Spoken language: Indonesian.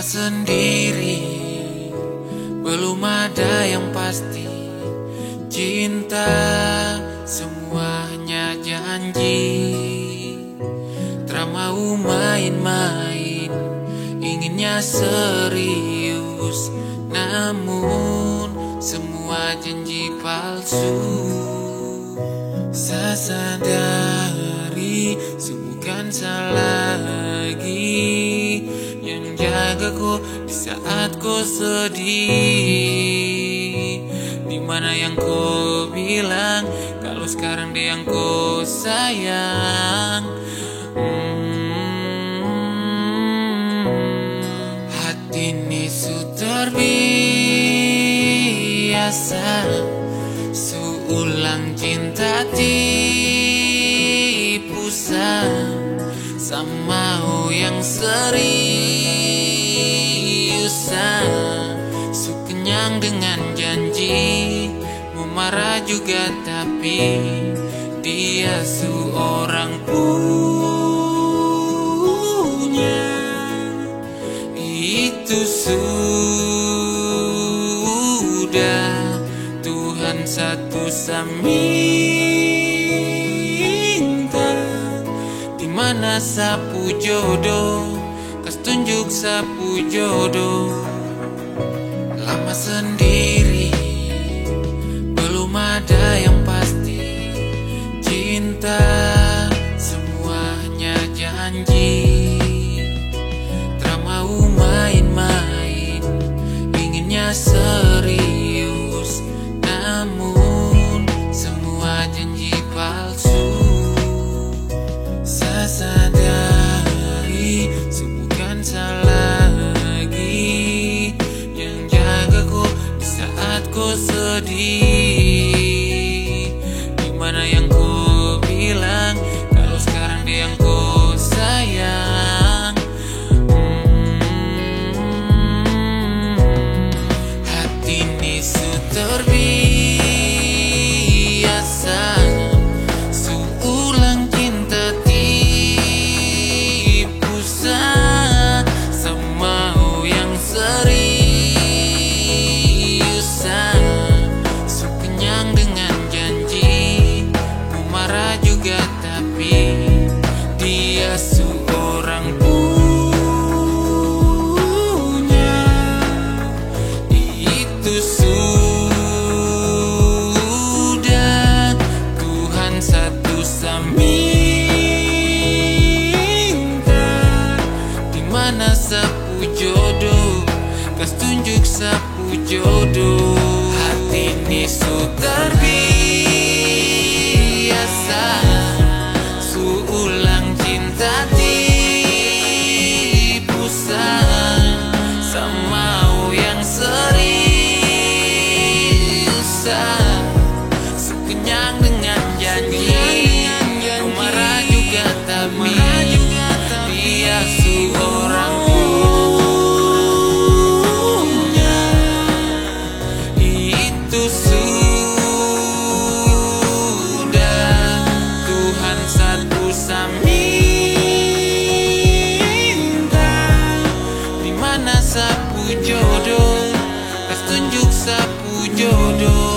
sendiri, belum ada yang pasti. Cinta semuanya janji, tak mau main-main, inginnya serius. Namun semua janji palsu. Saya sadari bukan salah lagi yang jagaku di saat ku sedih. Dimana yang ku bilang kalau sekarang dia yang ku sayang. Hati ini sudah terbiasa ulang cinta tipu sama yang seriusan. Su kenyang dengan janji, mau marah juga tapi dia seorang punya. Itu sudah Tuhan satu minta. Dimana sapu jodoh, kas tunjuk sapu jodoh. Lama sendiri, belum ada yang pasti. Cinta semuanya janji, tak mau main-main, inginnya serius. Namun semua janji palsu. Saya sadari bukan salah lagi yang jagaku di saat ku sedih. Dimana yang ku bilang kalau sekarang dia yang ku sayang. Hati ini sudah terbiasa ulang cinta tipu sama yang seriusan. Su kenyang dengan janji, mau marah juga tapi dia seorang punya. Itu sudah Tuhan satu minta. Dimana sapu jodoh, kas tunjuk sapu jodoh. Hati ini sudah terbiasa ulang cinta tipu sama yang seriusan. Kenyang dengan janji, mau marah juga tapi dia seorang punya. Itu sudah Tuhan satu minta. Dimana sapu jodoh, kas tunjuk sapu jodoh.